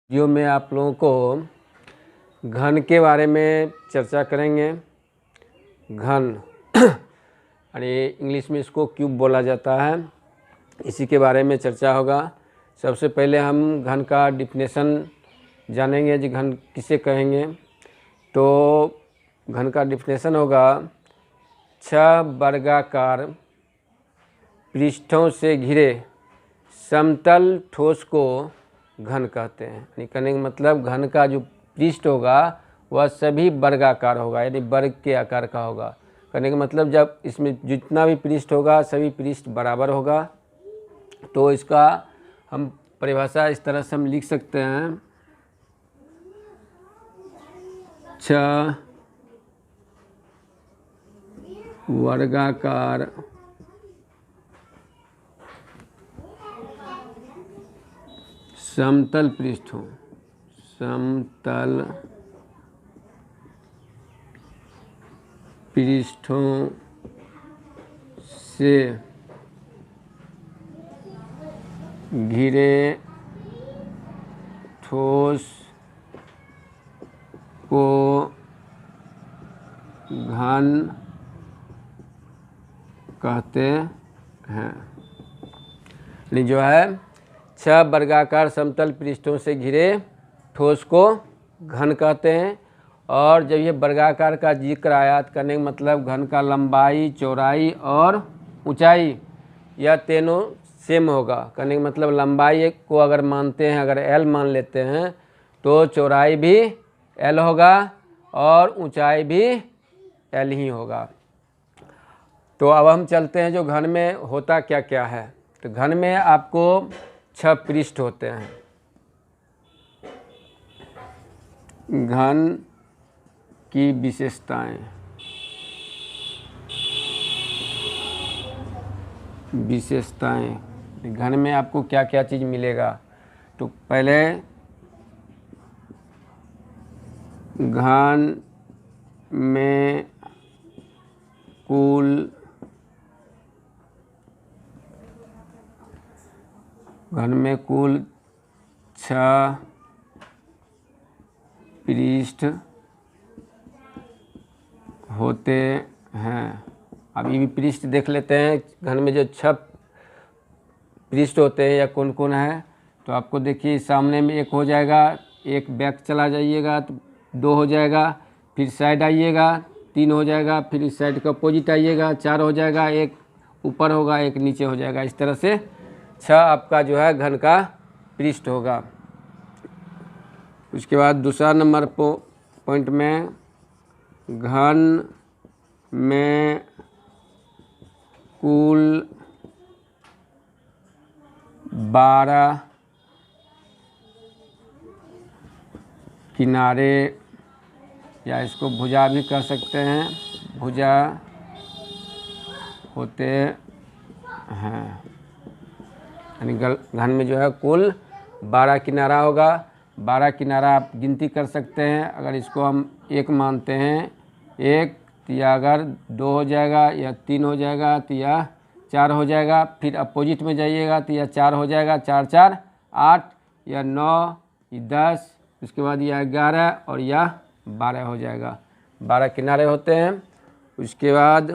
Video में आप लोगों को घन के बारे में चर्चा करेंगे। घन यानी इंग्लिश में इसको क्यूब बोला जाता है, इसी के बारे में चर्चा होगा। सबसे पहले हम घन का डिफिनेशन जानेंगे जी घन किसे कहेंगे। तो घन का डिफिनेशन होगा 6 वर्गाकार पृष्ठों से घिरे समतल ठोस को घन कहते हैं। यानी कहने का मतलब घन का जो पृष्ठ होगा वह सभी वर्गाकार होगा, यानी वर्ग के आकार का होगा। कहने का मतलब जब इसमें जितना भी पृष्ठ होगा सभी पृष्ठ बराबर होगा। तो इसका हम परिभाषा इस तरह से हम लिख सकते हैं 6 वर्गाकार समतल पृष्ठों से घिरे ठोस को घन कहते हैं। जो है 6 वर्गाकार समतल पृष्ठों से घिरे ठोस को घन कहते हैं। और जब ये वर्गाकार का जिक्र आया करने का मतलब घन का लंबाई, चौड़ाई और ऊंचाई यह तीनों सेम होगा। कहने का मतलब लंबाई को अगर मानते हैं, अगर L मान लेते हैं तो चौड़ाई भी L होगा और ऊंचाई भी L ही होगा। तो अब हम चलते हैं जो घन में होता क्या क्या है। तो घन में आपको 6 पृष्ठ होते हैं। घन की विशेषताएं, घन में आपको क्या क्या चीज़ मिलेगा। तो पहले घन में कुल 6 पृष्ठ होते हैं। अब ये भी पृष्ठ देख लेते हैं। घन में जो 6 पृष्ठ होते हैं या कौन कौन है, तो आपको देखिए सामने में एक हो जाएगा, एक बैक चला जाइएगा तो 2 हो जाएगा, फिर साइड आइएगा 3 हो जाएगा, फिर इस साइड का अपोजिट आइएगा 4 हो जाएगा, एक ऊपर होगा एक नीचे हो जाएगा। इस तरह से 6 आपका जो है घन का पृष्ठ होगा। उसके बाद दूसरा नंबर पॉइंट में घन में कुल 12 किनारे या इसको भुजा भी कह सकते हैं, भुजा होते हैं। यानी घन में जो है कुल 12 किनारा होगा। 12 किनारा आप गिनती कर सकते हैं। अगर इसको हम 1 मानते हैं, 1 तो या अगर 2 हो जाएगा या 3 हो जाएगा तो या 4 हो जाएगा। फिर अपोजिट में जाइएगा तो या 4 हो जाएगा, 4 4 8 या 9 या 10, उसके बाद या 11 और या 12 हो जाएगा। 12 किनारे होते हैं। उसके बाद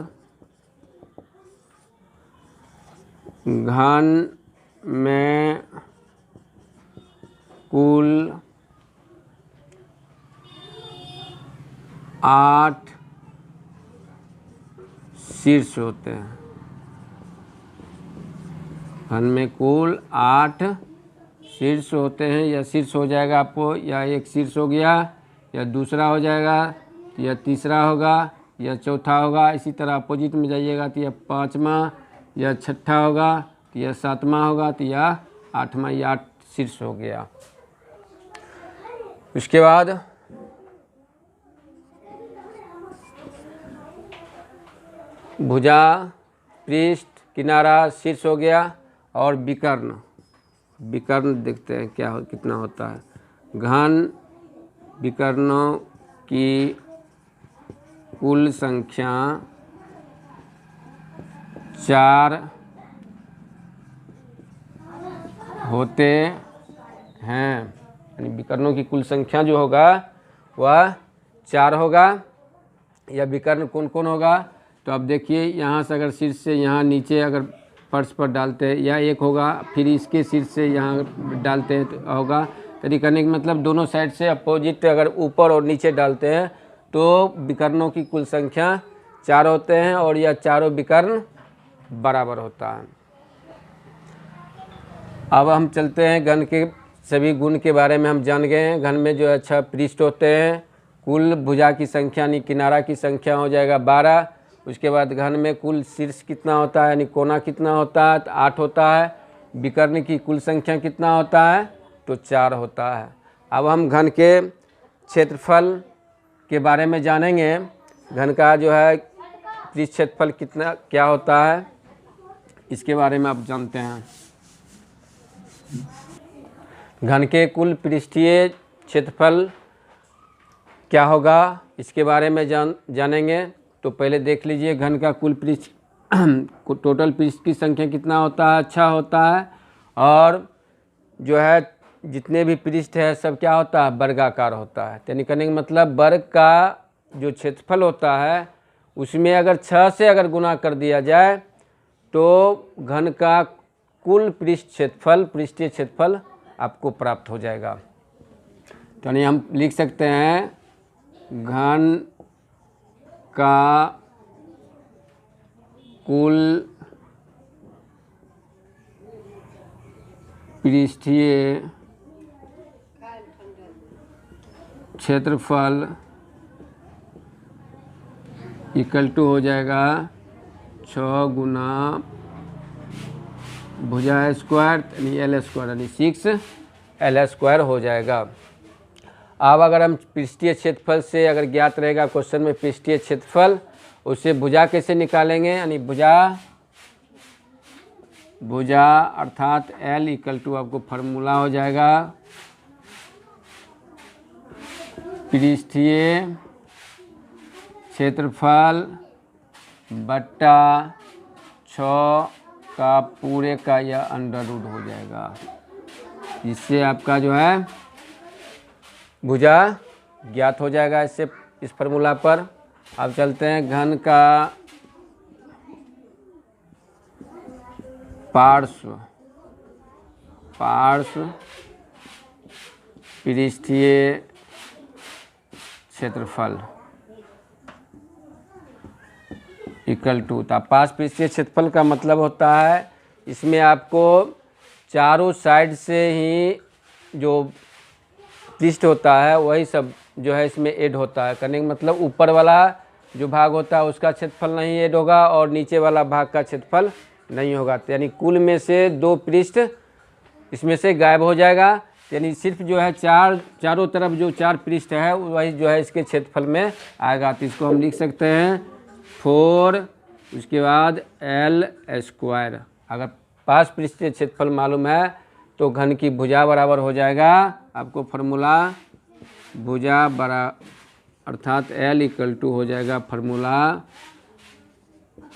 घन में कुल 8 शीर्ष होते हैं। घन में कुल 8 शीर्ष होते हैं। या शीर्ष हो जाएगा आपको, या एक शीर्ष हो गया, या दूसरा हो जाएगा, या तीसरा होगा, या चौथा होगा। इसी तरह अपोजिट में जाइएगा तो यह 5वां, या 6ठा होगा, तो यह 7वां होगा, तो यह 8वां, या 8 शीर्ष हो गया। उसके बाद भुजा, पृष्ठ, किनारा, शीर्ष हो गया। और विकर्ण देखते हैं कितना होता है। घन विकर्णों की कुल संख्या 4 होते हैं। यानी विकर्णों की कुल संख्या जो होगा वह 4 होगा। या विकर्ण कौन कौन होगा, तो अब देखिए यहाँ से अगर शीर्ष से यहाँ नीचे अगर फर्श पर डालते हैं या एक होगा, फिर इसके शीर्ष से यहाँ डालते हैं तो होगा। यदि करने का मतलब दोनों साइड से अपोजिट अगर ऊपर और नीचे डालते हैं तो विकर्णों की कुल संख्या 4 होते हैं और यह चारों विकर्ण बराबर होता है। अब हम चलते हैं घन के सभी गुण के बारे में हम जान गए हैं। घन में जो है 6 पृष्ठ होते हैं, कुल भुजा की संख्या यानी किनारा की संख्या हो जाएगा 12। उसके बाद घन में कुल शीर्ष कितना होता है यानी कोना कितना होता है, तो 8 होता है। विकर्ण की कुल संख्या कितना होता है, तो 4 होता है। अब हम घन के क्षेत्रफल के बारे में जानेंगे। घन का जो है पृष्ठ क्षेत्रफल कितना क्या होता है, इसके बारे में आप जानते हैं। घन के कुल पृष्ठीय क्षेत्रफल क्या होगा, इसके बारे में जानेंगे। तो पहले देख लीजिए घन का कुल पृष्ठ टोटल पृष्ठ की संख्या कितना होता है, 6 होता है। और जो है जितने भी पृष्ठ है सब क्या होता है, वर्गाकार होता है। यानी कहने का मतलब वर्ग का जो क्षेत्रफल होता है उसमें अगर 6 से अगर गुना कर दिया जाए तो घन का कुल पृष्ठ क्षेत्रफल पृष्ठीय क्षेत्रफल आपको प्राप्त हो जाएगा। तो यानी हम लिख सकते हैं घन का कुल पृष्ठीय क्षेत्रफल इक्वल टू हो जाएगा 6 गुना भुजा स्क्वायर यानी एल स्क्वायर यानी 6 L² हो जाएगा। अब अगर हम पृष्ठीय क्षेत्रफल से अगर ज्ञात रहेगा क्वेश्चन में पृष्ठीय क्षेत्रफल, उससे भुजा कैसे निकालेंगे, यानी भुजा अर्थात L = आपको फार्मूला हो जाएगा पृष्ठीय क्षेत्रफल बट्टा 6 का पूरे का यह अंडर रूट हो जाएगा। इससे आपका जो है भुजा ज्ञात हो जाएगा इससे इस फार्मूला पर। अब चलते हैं घन का पार्श्व पृष्ठीय क्षेत्रफल इक्वल टू। तो पार्श्व पृष्ठीय क्षेत्रफल का मतलब होता है इसमें आपको चारों साइड से ही जो पृष्ठ होता है वही सब जो है इसमें ऐड होता है। करने का मतलब ऊपर वाला जो भाग होता है उसका क्षेत्रफल नहीं ऐड होगा और नीचे वाला भाग का क्षेत्रफल नहीं होगा। तो यानी कुल में से 2 पृष्ठ इसमें से गायब हो जाएगा। यानी सिर्फ जो है चारों तरफ जो 4 पृष्ठ है वही जो है इसके क्षेत्रफल में आएगा। तो इसको हम लिख सकते हैं 4 उसके बाद L²। अगर पार्श्व पृष्ठीय क्षेत्रफल मालूम है तो घन की भुजा बराबर हो जाएगा आपको फार्मूला भुजा अर्थात L = हो जाएगा फार्मूला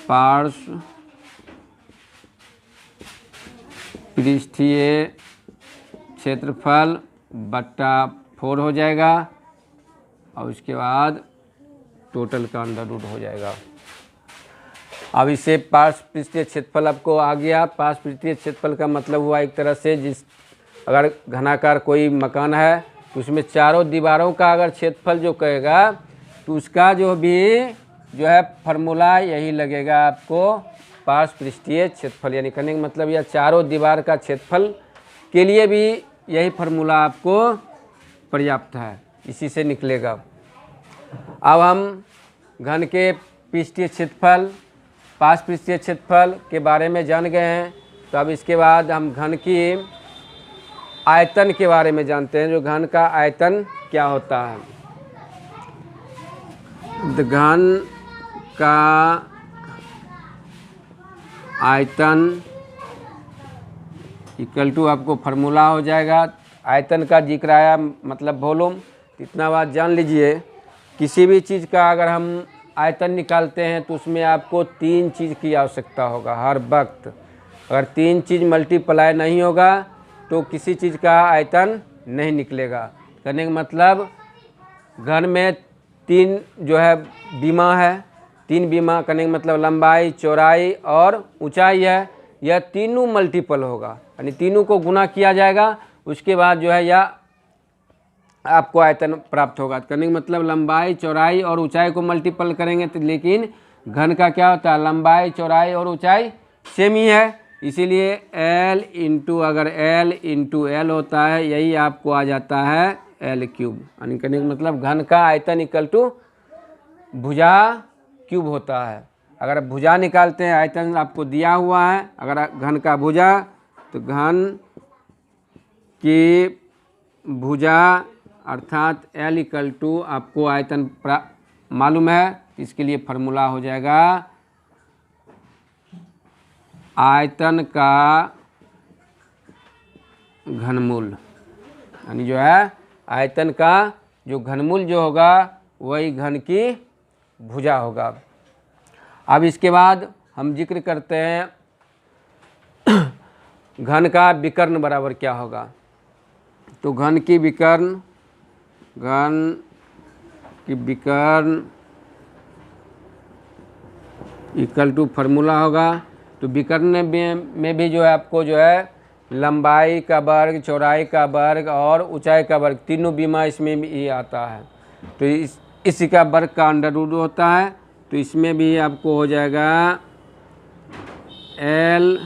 पार्श्व पृष्ठीय क्षेत्रफल बट्टा 4 हो जाएगा और उसके बाद टोटल का अंडर रूट हो जाएगा। अब इसे पार्श्व पृष्ठीय क्षेत्रफल आपको आ गया। पार्श्व पृष्ठीय क्षेत्रफल का मतलब हुआ एक तरह से अगर घनाकार कोई मकान है तो उसमें चारों दीवारों का अगर क्षेत्रफल जो कहेगा तो उसका जो है फार्मूला यही लगेगा आपको पार्श्व पृष्ठीय क्षेत्रफल। यानी कहने का मतलब यह चारों दीवार का क्षेत्रफल के लिए भी यही फार्मूला आपको पर्याप्त है, इसी से निकलेगा। अब हम घन के पृष्ठीय क्षेत्रफल पार्श्व पृष्ठीय क्षेत्रफल के बारे में जान गए हैं। तो अब इसके बाद हम घन की आयतन के बारे में जानते हैं। जो घन का आयतन क्या होता है, तो घन का आयतन इक्वल टू आपको फार्मूला हो जाएगा। आयतन का जिक्र आया मतलब वॉल्यूम। इतना बात जान लीजिए, किसी भी चीज़ का अगर हम आयतन निकालते हैं तो उसमें आपको 3 चीज़ की आवश्यकता होगा हर वक्त। अगर 3 चीज़ मल्टीप्लाई नहीं होगा तो किसी चीज़ का आयतन नहीं निकलेगा। करने का मतलब घन में 3 जो है बीमा है, 3 बीमा करने का मतलब लंबाई, चौड़ाई और ऊंचाई है, यह तीनों मल्टीपल होगा, यानी तीनों को गुना किया जाएगा, उसके बाद जो है यह आपको आयतन प्राप्त होगा। करने का मतलब लंबाई, चौड़ाई और ऊंचाई को मल्टीपल करेंगे तो, लेकिन घन का क्या होता है, लंबाई, चौड़ाई और ऊंचाई सेम ही है, इसीलिए L इंटू अगर L इंटू L होता है, यही आपको आ जाता है L क्यूब। यानी करने का मतलब घन का आयतन इक्वल टू भुजा क्यूब होता है। अगर भुजा निकालते हैं, आयतन आपको दिया हुआ है, अगर घन का भुजा तो घन की भुजा अर्थात L इक्वल टू आपको आयतन मालूम है, इसके लिए फार्मूला हो जाएगा आयतन का घनमूल, यानी जो है आयतन का जो घनमूल जो होगा वही घन की भुजा होगा। अब इसके बाद हम जिक्र करते हैं घन का विकर्ण बराबर क्या होगा। तो घन की विकर्ण इक्वल टू फार्मूला होगा। तो विकर्ण में भी जो है आपको जो है लंबाई का वर्ग, चौड़ाई का वर्ग और ऊंचाई का वर्ग, तीनों बीमा इसमें भी आता है। तो इसी का वर्ग का अंडर रूट होता है, तो इसमें भी आपको हो जाएगा L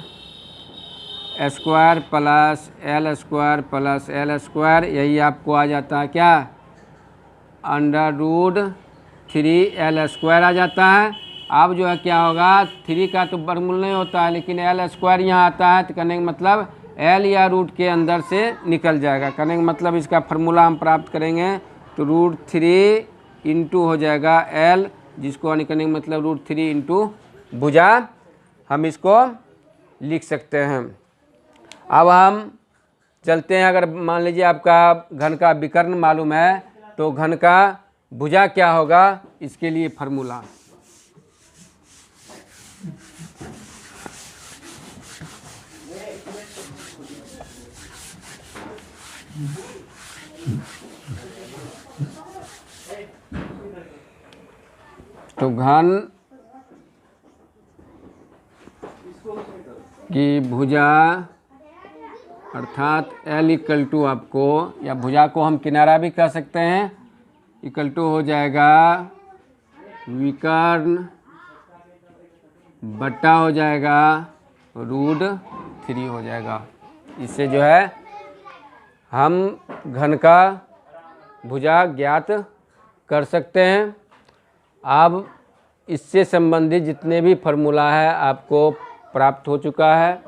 square plus L square plus L square, यही आपको आ जाता है क्या, अंडर रूट 3L स्क्वायर आ जाता है। अब जो है क्या होगा, 3 का तो वर्गमूल नहीं होता है, लेकिन L स्क्वायर यहाँ आता है, तो करने का मतलब L या रूट के अंदर से निकल जाएगा। करने का मतलब इसका फार्मूला हम प्राप्त करेंगे तो √3 इंटू हो जाएगा L, जिसको करने का मतलब √3 इंटू भुजा हम इसको लिख सकते हैं। अब हम चलते हैं, अगर मान लीजिए आपका घन का विकर्ण मालूम है तो घन का भुजा क्या होगा, इसके लिए फार्मूला तो घन की भुजा अर्थात L इक्वल टू आपको, या भुजा को हम किनारा भी कह सकते हैं, इक्वल टू हो जाएगा विकर्ण बट्टा हो जाएगा √3 हो जाएगा। इससे जो है हम घन का भुजा ज्ञात कर सकते हैं। अब इससे संबंधित जितने भी फार्मूला है आपको प्राप्त हो चुका है।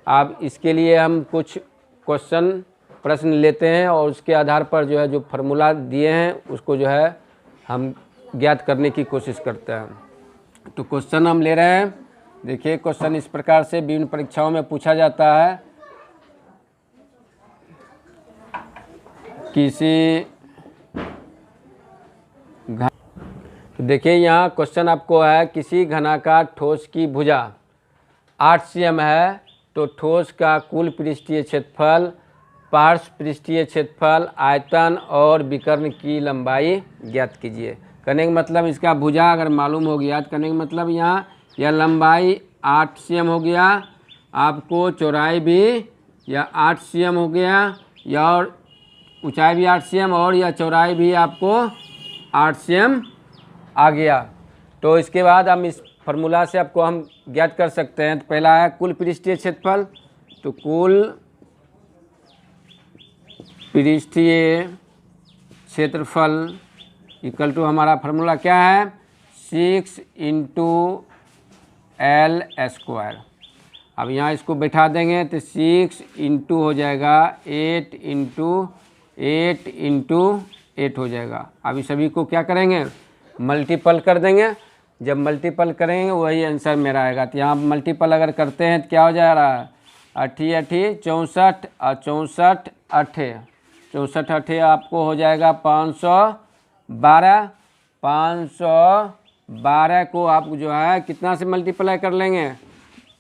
अब इसके लिए हम कुछ प्रश्न लेते हैं और उसके आधार पर जो है जो फार्मूला दिए हैं उसको जो है हम ज्ञात करने की कोशिश करते हैं। तो क्वेश्चन हम ले रहे हैं, देखिए क्वेश्चन इस प्रकार से विभिन्न परीक्षाओं में पूछा जाता है। किसी तो देखिए यहाँ क्वेश्चन आपको है, किसी घनाकार ठोस की भुजा 8 cm है, तो ठोस का कुल पृष्ठीय क्षेत्रफल, पार्श्व पृष्ठीय क्षेत्रफल, आयतन और विकर्ण की लंबाई ज्ञात कीजिए। करने का मतलब इसका भुजा अगर मालूम हो गया तो करने का मतलब यहाँ यह लंबाई 8 cm हो गया, आपको चौड़ाई भी या 8 cm हो गया, या और ऊंचाई भी 8 cm और यह चौड़ाई भी आपको 8 cm आ गया। तो इसके बाद हम इस फार्मूला से आपको हम ज्ञात कर सकते हैं। तो पहला है कुल पृष्ठीय क्षेत्रफल, तो कुल पृष्ठीय क्षेत्रफल इक्वल टू हमारा फार्मूला क्या है, 6 × L स्क्वायर। अब यहाँ इसको बैठा देंगे तो 6 इंटू हो जाएगा 8 × 8 हो जाएगा। अभी सभी को क्या करेंगे, मल्टीपल कर देंगे। जब मल्टीपल करेंगे वही आंसर मेरा आएगा। तो यहाँ मल्टीपल अगर करते हैं तो क्या हो जा रहा है, 8 × 8 64 और 64 8 64 8 आपको हो जाएगा 512। 512 को आप जो है कितना से मल्टीप्लाई कर लेंगे,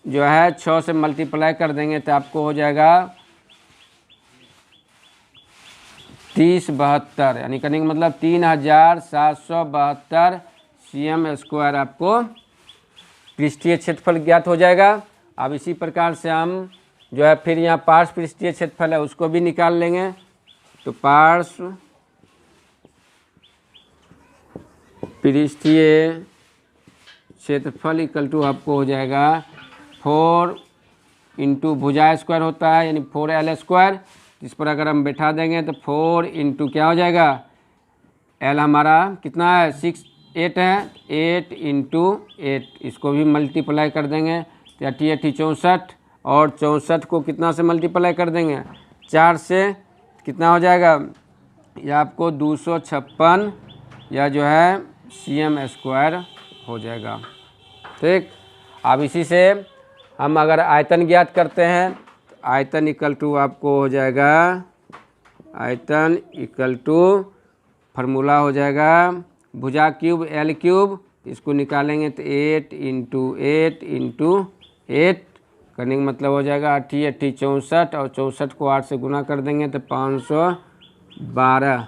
जो है 6 से मल्टीप्लाई कर देंगे तो आपको हो जाएगा 3072 यानी करने का मतलब 3772 cm² आपको पृष्ठीय क्षेत्रफल ज्ञात हो जाएगा। अब इसी प्रकार से हम जो है फिर यहाँ पार्श्व पृष्ठीय क्षेत्रफल है उसको भी निकाल लेंगे। तो पार्श्व पृष्ठीय क्षेत्रफल इक्वल टू आपको हो जाएगा 4 इंटू भुजा स्क्वायर होता है यानी 4l²। इस पर अगर हम बैठा देंगे तो 4 इंटू क्या हो जाएगा, l हमारा कितना है 8 है, 8 इंटू 8 इसको भी मल्टीप्लाई कर देंगे तो 8 64 और 64 को कितना से मल्टीप्लाई कर देंगे 4 से, कितना हो जाएगा यह आपको 256 या जो है cm² हो जाएगा। ठीक, अब इसी से हम अगर आयतन ज्ञात करते हैं तो आयतन इक्वल टू आपको हो जाएगा, आयतन इक्वल टू फार्मूला हो जाएगा भुजा क्यूब l³, इसको निकालेंगे तो 8 इंटू 8 इंटू 8 करने का मतलब हो जाएगा 8 64 और 64 को 8 से गुना कर देंगे तो 512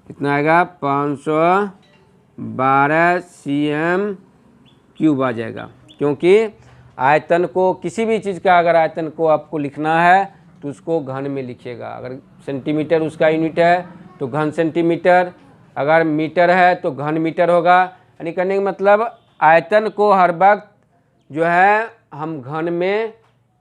कितना आएगा 512 cm³ आ जाएगा। क्योंकि आयतन को किसी भी चीज़ का अगर आयतन को आपको लिखना है तो उसको घन में लिखिएगा। अगर सेंटीमीटर उसका यूनिट है तो घन सेंटीमीटर, अगर मीटर है तो घन मीटर होगा। यानी करने का मतलब आयतन को हर वक्त जो है हम घन में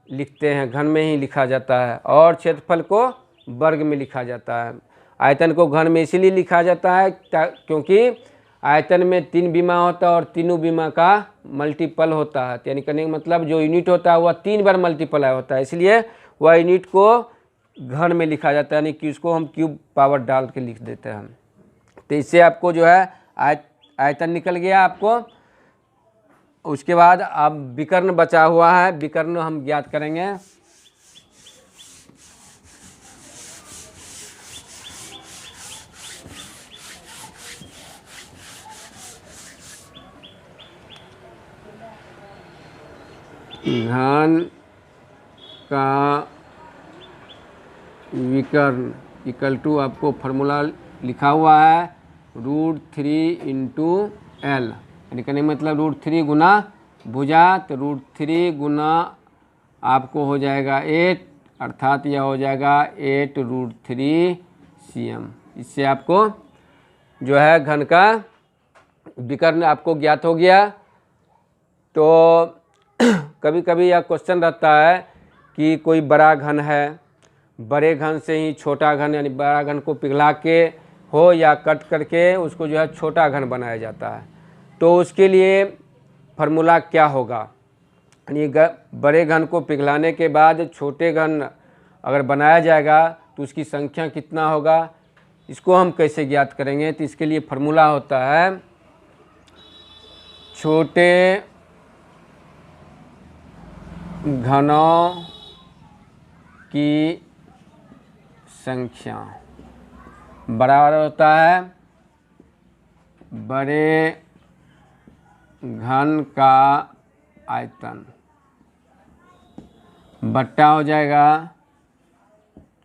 लिखते हैं, घन में ही लिखा जाता है, और क्षेत्रफल को वर्ग में लिखा जाता है। आयतन को घन में इसीलिए लिखा जाता है क्योंकि आयतन में 3 विमा होता है और तीनों विमा का मल्टीपल होता है। यानी करने का मतलब जो यूनिट होता है वह 3 बार मल्टीप्लाई होता है, इसलिए वह यूनिट को घन में लिखा जाता है, यानी कि उसको हम क्यूब पावर डाल के लिख देते हैं। तो इससे आपको जो है आयतन निकल गया आपको। उसके बाद अब विकर्ण बचा हुआ है, विकर्ण हम ज्ञात करेंगे। घन का विकर्ण इक्वल टू आपको फार्मूला लिखा हुआ है √3 इंटू l, यानी कहने का मतलब √3 गुना भुजा तो √3 गुना आपको हो जाएगा 8, अर्थात यह हो जाएगा 8√3 cm। इससे आपको जो है घन का विकर्ण आपको ज्ञात हो गया। तो कभी कभी यह क्वेश्चन रहता है कि कोई बड़ा घन है, बड़े घन से ही छोटा घन यानी बड़ा घन को पिघला के हो या कट करके उसको जो है छोटा घन बनाया जाता है। तो उसके लिए फार्मूला क्या होगा, यानी बड़े घन को पिघलाने के बाद छोटे घन अगर बनाया जाएगा तो उसकी संख्या कितना होगा, इसको हम कैसे ज्ञात करेंगे। तो इसके लिए फार्मूला होता है छोटे घनों की संख्या बराबर होता है बड़े घन का आयतन बट्टा हो जाएगा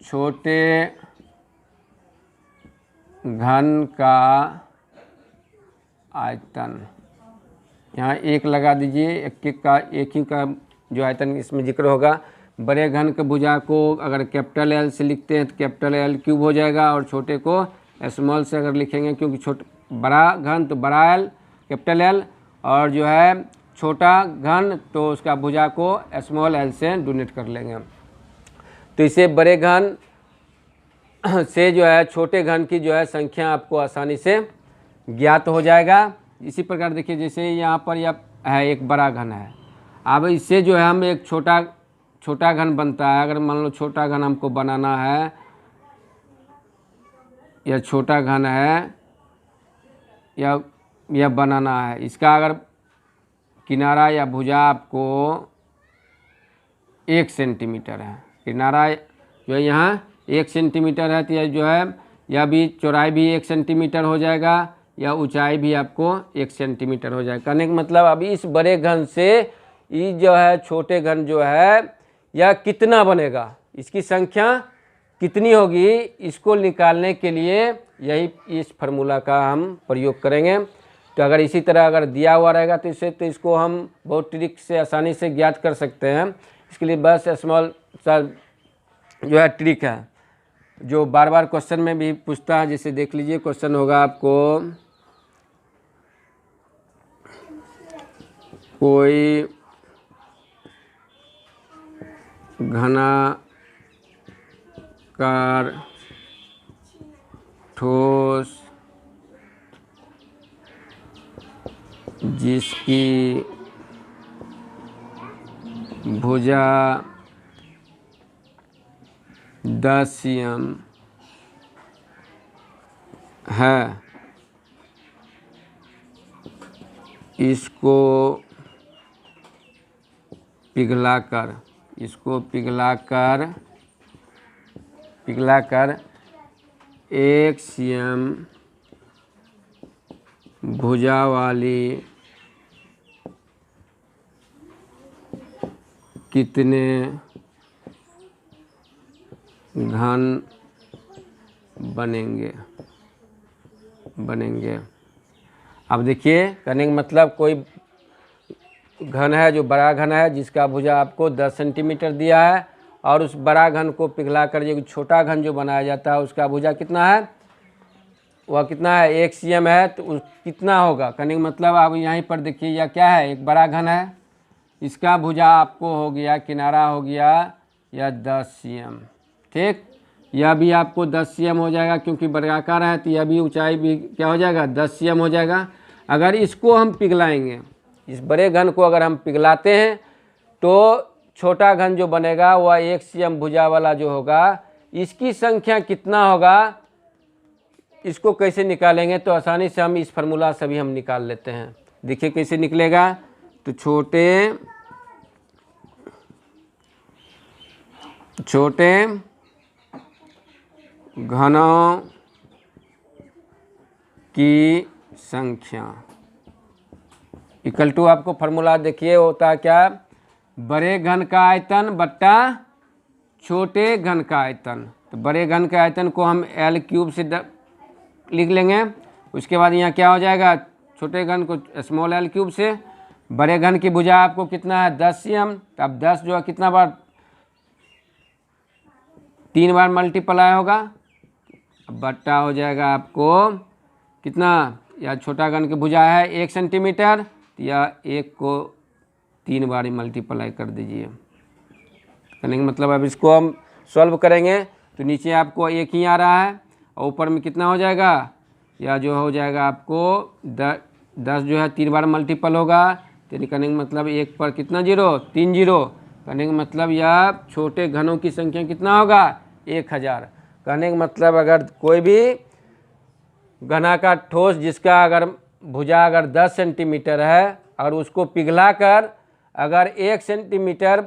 छोटे घन का आयतन। यहाँ 1 लगा दीजिए, एक ही का जो आयतन इसमें जिक्र होगा। बड़े घन के भुजा को अगर कैपिटल L से लिखते हैं तो कैपिटल L³ हो जाएगा, और छोटे को स्मॉल से अगर लिखेंगे क्योंकि बड़ा घन तो बड़ा L कैपिटल L, और जो है छोटा घन तो उसका भुजा को स्मॉल l से डोनेट कर लेंगे। तो इसे बड़े घन से जो है छोटे घन की जो है संख्या आपको आसानी से ज्ञात हो जाएगा। इसी प्रकार देखिए जैसे यहाँ पर यह है एक बड़ा घन है, अब इससे जो है हम एक छोटा घन बनता है। अगर मान लो छोटा घन हमको बनाना है, यह छोटा घन है यह बनाना है, इसका अगर किनारा या भुजा आपको 1 सेंटीमीटर है, किनारा जो है यहाँ 1 सेंटीमीटर है, तो यह जो है यह भी चौड़ाई भी 1 सेंटीमीटर हो जाएगा, या ऊंचाई भी आपको 1 सेंटीमीटर हो जाएगा। कहने का मतलब अभी इस बड़े घन से ये जो है छोटे घन जो है यह कितना बनेगा, इसकी संख्या कितनी होगी, इसको निकालने के लिए यही इस फार्मूला का हम प्रयोग करेंगे। तो अगर इसी तरह अगर दिया हुआ रहेगा तो इसको हम बहुत ट्रिक से आसानी से ज्ञात कर सकते हैं। इसके लिए बस स्मॉल सा जो है ट्रिक है, जो बार बार क्वेश्चन में भी पूछता है। जैसे देख लीजिए, क्वेश्चन होगा आपको, कोई घनाकार ठोस जिसकी भुजा 10 cm है, इसको पिघलाकर 1 cm भुजा वाली कितने घन बनेंगे। अब देखिए, कहने का मतलब कोई घन है जो बड़ा घन है, जिसका भुजा आपको 10 सेंटीमीटर दिया है, और उस बड़ा घन को पिघला कर जो छोटा घन जो बनाया जाता है उसका भुजा कितना है, वह कितना है, 1 cm है। तो कितना होगा, कहने का मतलब आप यहीं पर देखिए, यह क्या है, एक बड़ा घन है, इसका भुजा आपको हो गया, किनारा हो गया या 10 cm। ठीक, यह भी आपको 10 cm हो जाएगा, क्योंकि वर्गाकार है तो यह भी ऊंचाई भी क्या हो जाएगा, 10 cm हो जाएगा। अगर इसको हम पिघलाएंगे, इस बड़े घन को अगर हम पिघलाते हैं तो छोटा घन जो बनेगा वह 1 cm भुजा वाला जो होगा, इसकी संख्या कितना होगा, इसको कैसे निकालेंगे। तो आसानी से हम इस फार्मूला से भी हम निकाल लेते हैं। देखिए कैसे निकलेगा। तो छोटे घनों की संख्या इक्वल टू, आपको फार्मूला देखिए होता है क्या, बड़े घन का आयतन बट्टा छोटे घन का आयतन। तो बड़े घन के आयतन को हम L³ से लिख लेंगे। उसके बाद यहाँ क्या हो जाएगा, छोटे घन को स्मॉल L³ से। बड़े घन की भुजा आपको कितना है, 10 cm। तो अब 10 जो है कितना बार, 3 बार मल्टीप्लाई होगा, बट्टा हो जाएगा आपको कितना, या छोटा घन की भुजा है 1 सेंटीमीटर, या 1 को 3 बार मल्टीप्लाई कर दीजिए। कहने का मतलब अब इसको हम सॉल्व करेंगे तो नीचे आपको 1 ही आ रहा है, और ऊपर में कितना हो जाएगा, या जो हो जाएगा आपको 10 जो है 3 बार मल्टीपल होगा। तो कहने का मतलब 1 पर कितना जीरो, 3 जीरो। कहने का मतलब यह छोटे घनों की संख्या कितना होगा, 1000। कहने का मतलब अगर कोई भी घनाकार ठोस जिसका अगर भुजा अगर 10 सेंटीमीटर है, और उसको पिघला कर अगर 1 सेंटीमीटर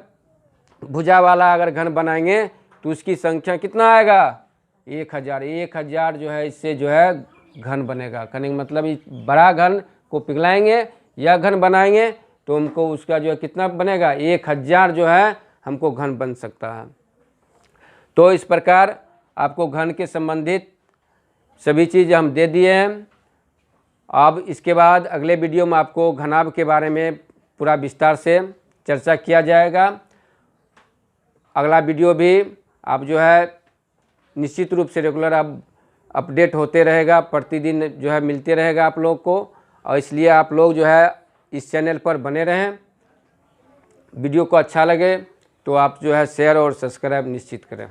भुजा वाला अगर घन बनाएंगे तो उसकी संख्या कितना आएगा, 1000 जो है, इससे जो है घन बनेगा। कहने का मतलब इस बड़ा घन को पिघलाएंगे या घन बनाएंगे तो हमको उसका जो है कितना बनेगा, 1000 जो है हमको घन बन सकता है। तो इस प्रकार आपको घन के संबंधित सभी चीज़ हम दे दिए हैं। अब इसके बाद अगले वीडियो में आपको घनाभ के बारे में पूरा विस्तार से चर्चा किया जाएगा। अगला वीडियो भी आप जो है निश्चित रूप से रेगुलर आप अपडेट होते रहेगा, प्रतिदिन जो है मिलते रहेगा आप लोग को, और इसलिए आप लोग जो है इस चैनल पर बने रहें। वीडियो को अच्छा लगे तो आप जो है शेयर और सब्सक्राइब निश्चित करें।